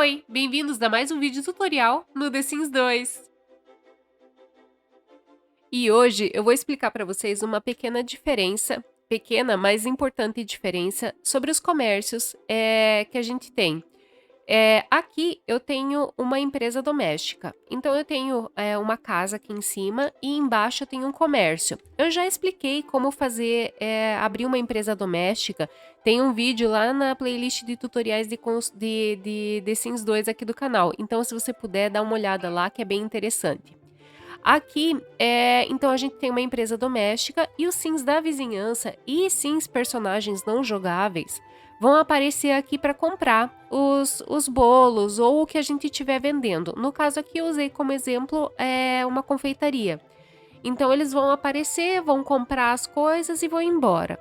Oi, bem-vindos a mais um vídeo tutorial no The Sims 2. E hoje eu vou explicar para vocês uma pequena diferença, pequena, mas importante diferença, sobre os comércios que a gente tem. Aqui eu tenho uma empresa doméstica, então eu tenho uma casa aqui em cima e embaixo eu tenho um comércio. Eu já expliquei como fazer, abrir uma empresa doméstica, tem um vídeo lá na playlist de tutoriais de The Sims 2 aqui do canal, então se você puder dar uma olhada lá que é bem interessante. Aqui, então a gente tem uma empresa doméstica e os Sims da vizinhança e Sims personagens não jogáveis vão aparecer aqui para comprar os bolos ou o que a gente estiver vendendo. No caso aqui, eu usei como exemplo uma confeitaria. Então, eles vão aparecer, vão comprar as coisas e vão embora.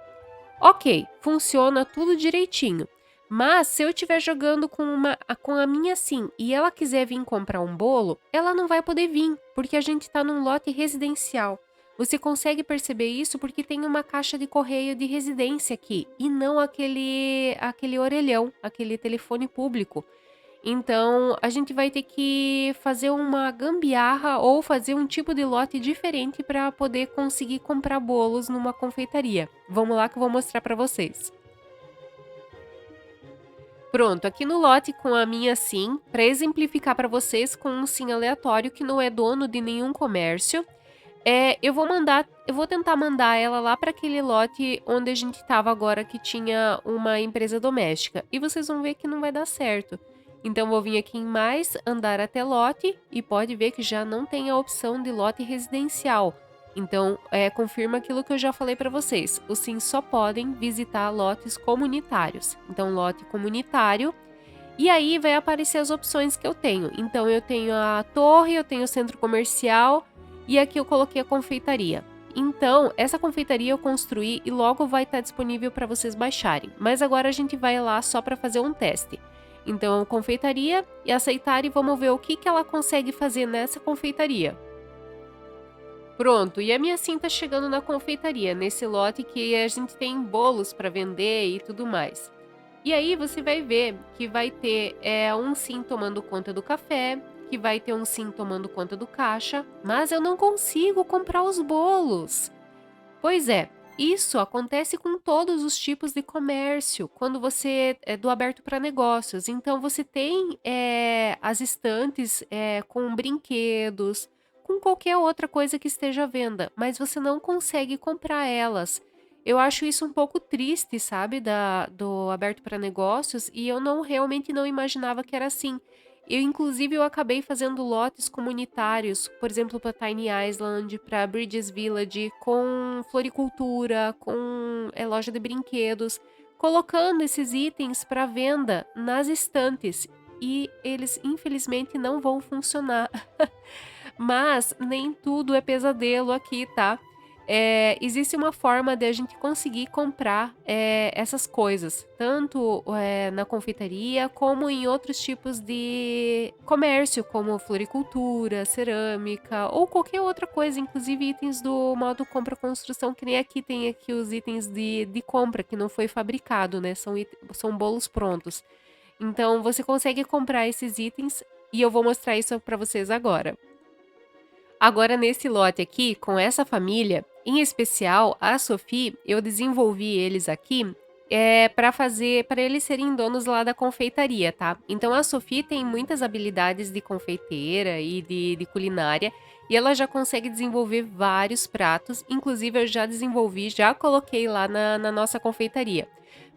Ok, funciona tudo direitinho. Mas se eu estiver jogando com a minha sim e ela quiser vir comprar um bolo, ela não vai poder vir, porque a gente está num lote residencial. Você consegue perceber isso porque tem uma caixa de correio de residência aqui e não aquele orelhão, aquele telefone público. Então, a gente vai ter que fazer uma gambiarra ou fazer um tipo de lote diferente para poder conseguir comprar bolos numa confeitaria. Vamos lá que eu vou mostrar para vocês. Pronto, aqui no lote com a minha sim, para exemplificar para vocês com um sim aleatório que não é dono de nenhum comércio, eu vou tentar mandar ela lá para aquele lote onde a gente estava agora que tinha uma empresa doméstica. E vocês vão ver que não vai dar certo. Então vou vir aqui em mais, andar até lote e pode ver que já não tem a opção de lote residencial. Então, confirma aquilo que eu já falei para vocês. Os Sims só podem visitar lotes comunitários. Então, lote comunitário. E aí vai aparecer as opções que eu tenho. Então, eu tenho a torre, eu tenho o centro comercial e aqui eu coloquei a confeitaria. Então, essa confeitaria eu construí e logo vai estar disponível para vocês baixarem. Mas agora a gente vai lá só para fazer um teste. Então, confeitaria e aceitar e vamos ver o que ela consegue fazer nessa confeitaria. Pronto, e a minha sim tá chegando na confeitaria, nesse lote que a gente tem bolos para vender e tudo mais. E aí você vai ver que vai ter um sim tomando conta do café, que vai ter um sim tomando conta do caixa, mas eu não consigo comprar os bolos. Pois é, isso acontece com todos os tipos de comércio, quando você é do aberto para negócios. Então, você tem as estantes com brinquedos, com qualquer outra coisa que esteja à venda, mas você não consegue comprar elas. Eu acho isso um pouco triste, sabe, do aberto para negócios, e eu não realmente não imaginava que era assim. Eu acabei fazendo lotes comunitários, por exemplo, para Tiny Island, para Bridges Village, com floricultura, com loja de brinquedos, colocando esses itens para venda nas estantes. E eles, infelizmente, não vão funcionar. Mas nem tudo é pesadelo aqui, tá? Existe uma forma de a gente conseguir comprar essas coisas, tanto na confeitaria como em outros tipos de comércio, como floricultura, cerâmica ou qualquer outra coisa, inclusive itens do modo compra-construção, que nem aqui tem aqui os itens de compra que não foi fabricado, né? São bolos prontos. Então você consegue comprar esses itens e eu vou mostrar isso para vocês agora. Agora, nesse lote aqui, com essa família, em especial a Sophie, eu desenvolvi eles aqui para eles serem donos lá da confeitaria, tá? Então a Sophie tem muitas habilidades de confeiteira e de culinária e ela já consegue desenvolver vários pratos, inclusive eu já desenvolvi, já coloquei lá na nossa confeitaria.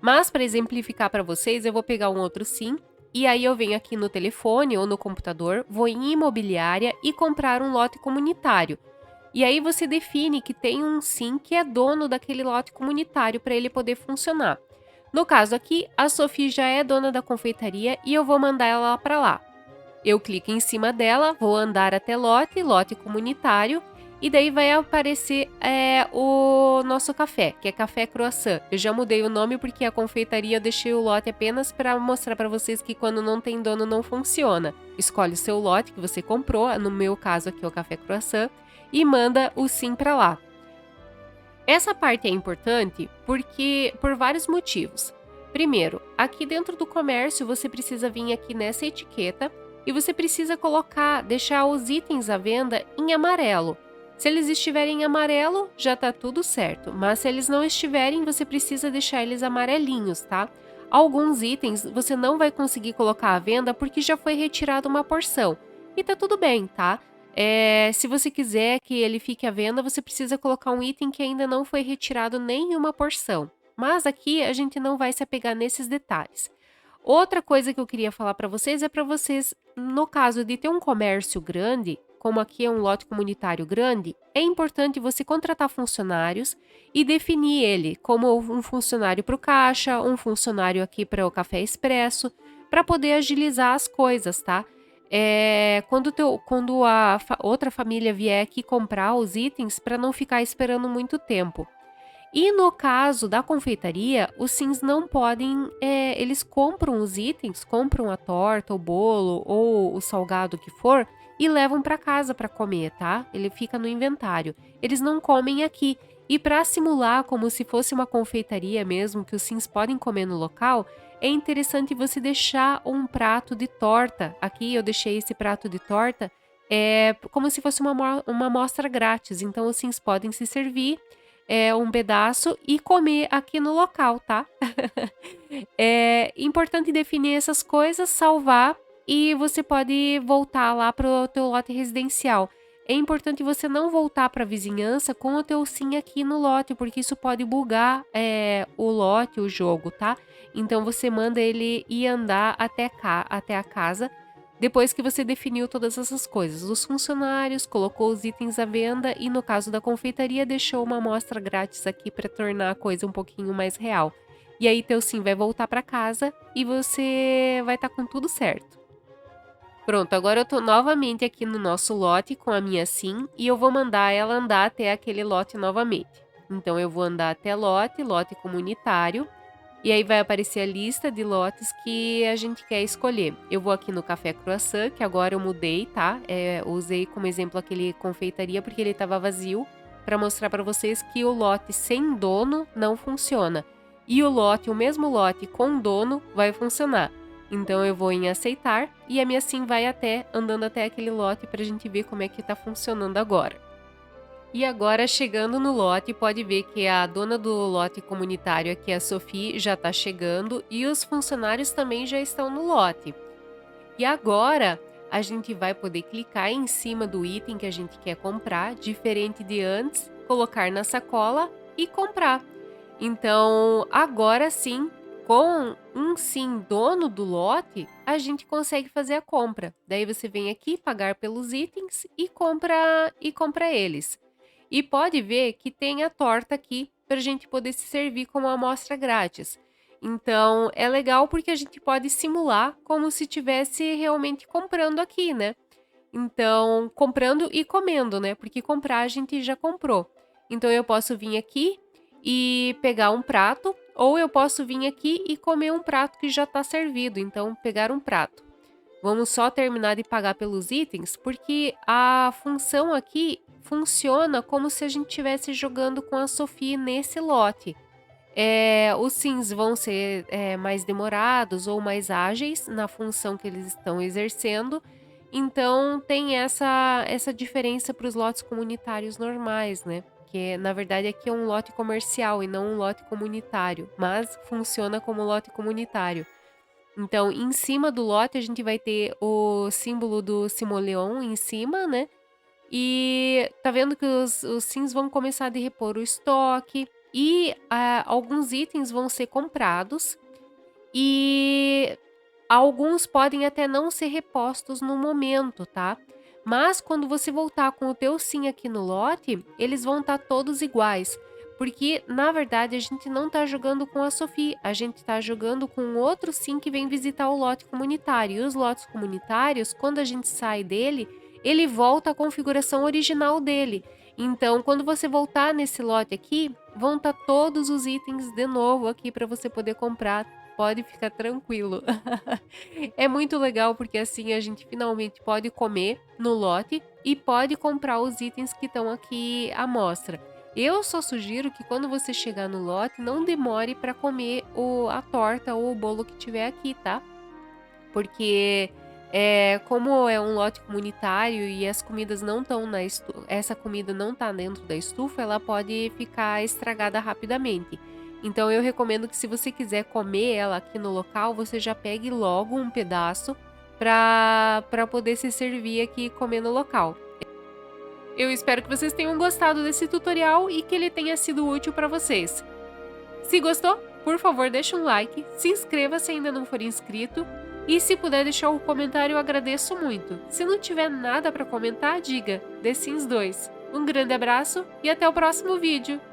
Mas para exemplificar para vocês, eu vou pegar um outro sim e aí eu venho aqui no telefone ou no computador, vou em imobiliária e comprar um lote comunitário. E aí você define que tem um sim que é dono daquele lote comunitário para ele poder funcionar. No caso aqui, a Sophie já é dona da confeitaria e eu vou mandar ela para lá. Eu clico em cima dela, vou andar até lote comunitário, e daí vai aparecer o nosso café, que é café croissant. Eu já mudei o nome porque a confeitaria eu deixei o lote apenas para mostrar para vocês que quando não tem dono não funciona. Escolhe o seu lote que você comprou, no meu caso aqui é o café croissant, e manda o sim para lá. Essa parte é importante porque por vários motivos. Primeiro, aqui dentro do comércio, você precisa vir aqui nessa etiqueta e você precisa colocar, deixar os itens à venda em amarelo. Se eles estiverem em amarelo, já tá tudo certo, mas se eles não estiverem, você precisa deixar eles amarelinhos, tá? Alguns itens você não vai conseguir colocar à venda porque já foi retirada uma porção. E tá tudo bem, tá? Se você quiser que ele fique à venda, você precisa colocar um item que ainda não foi retirado nenhuma porção. Mas aqui a gente não vai se apegar nesses detalhes. Outra coisa que eu queria falar para vocês, no caso de ter um comércio grande, como aqui é um lote comunitário grande, é importante você contratar funcionários e definir ele como um funcionário para o caixa, um funcionário aqui para o café expresso, para poder agilizar as coisas, tá? Quando outra família vier aqui comprar os itens, para não ficar esperando muito tempo. E no caso da confeitaria, os sims não podem, eles compram os itens, compram a torta, o bolo ou o salgado que for e levam para casa para comer, tá? Ele fica no inventário. Eles não comem aqui. E para simular como se fosse uma confeitaria mesmo, que os sims podem comer no local, é interessante você deixar um prato de torta. Aqui eu deixei esse prato de torta, como se fosse uma amostra grátis. Então os sims podem se servir um pedaço e comer aqui no local, tá? É importante definir essas coisas, salvar e você pode voltar lá pro teu lote residencial. É importante você não voltar para a vizinhança com o teu sim aqui no lote, porque isso pode bugar o lote, o jogo, tá? Então você manda ele ir andar até cá, até a casa, depois que você definiu todas essas coisas, os funcionários, colocou os itens à venda e no caso da confeitaria deixou uma amostra grátis aqui para tornar a coisa um pouquinho mais real. E aí teu sim vai voltar para casa e você vai estar com tudo certo. Pronto, agora eu tô novamente aqui no nosso lote com a minha sim e eu vou mandar ela andar até aquele lote novamente. Então eu vou andar até lote comunitário, e aí vai aparecer a lista de lotes que a gente quer escolher. Eu vou aqui no Café Croissant, que agora eu mudei, tá? Usei como exemplo aquele confeitaria porque ele estava vazio, para mostrar para vocês que o lote sem dono não funciona. E o mesmo lote com dono vai funcionar. Então eu vou em aceitar e a minha sim vai andando até aquele lote para a gente ver como é que tá funcionando agora. E agora, chegando no lote, pode ver que a dona do lote comunitário aqui, a Sophie, já está chegando e os funcionários também já estão no lote. E agora, a gente vai poder clicar em cima do item que a gente quer comprar, diferente de antes, colocar na sacola e comprar. Então, agora sim, com um sim dono do lote, a gente consegue fazer a compra. Daí você vem aqui pagar pelos itens e compra eles. E pode ver que tem a torta aqui para a gente poder se servir como amostra grátis. Então, é legal porque a gente pode simular como se tivesse realmente comprando aqui, né? Então, comprando e comendo, né? Porque comprar a gente já comprou. Então, eu posso vir aqui e pegar um prato, ou eu posso vir aqui e comer um prato que já está servido. Então, pegar um prato. Vamos só terminar de pagar pelos itens, porque a função aqui funciona como se a gente estivesse jogando com a Sophie nesse lote. Os sims vão ser mais demorados ou mais ágeis na função que eles estão exercendo. Então tem essa diferença para os lotes comunitários normais, né? Que na verdade aqui é um lote comercial e não um lote comunitário, mas funciona como lote comunitário. Então, em cima do lote, a gente vai ter o símbolo do Simoleon em cima, né? E tá vendo que os sims vão começar a repor o estoque e alguns itens vão ser comprados e alguns podem até não ser repostos no momento, tá? Mas quando você voltar com o teu sim aqui no lote, eles vão estar todos iguais. Porque, na verdade, a gente não tá jogando com a Sophie, a gente tá jogando com outro sim que vem visitar o lote comunitário. E os lotes comunitários, quando a gente sai dele, ele volta à configuração original dele. Então, quando você voltar nesse lote aqui, vão estar todos os itens de novo aqui para você poder comprar. Pode ficar tranquilo. É muito legal porque assim a gente finalmente pode comer no lote e pode comprar os itens que estão aqui à mostra. Eu só sugiro que quando você chegar no lote, não demore para comer a torta ou o bolo que tiver aqui, tá? Porque, como é um lote comunitário e as comidas não estão na essa comida não tá dentro da estufa, ela pode ficar estragada rapidamente. Então eu recomendo que se você quiser comer ela aqui no local, você já pegue logo um pedaço para poder se servir aqui e comer no local. Eu espero que vocês tenham gostado desse tutorial e que ele tenha sido útil para vocês. Se gostou, por favor, deixa um like, se inscreva se ainda não for inscrito e se puder deixar um comentário, eu agradeço muito. Se não tiver nada para comentar, diga The Sims 2. Um grande abraço e até o próximo vídeo!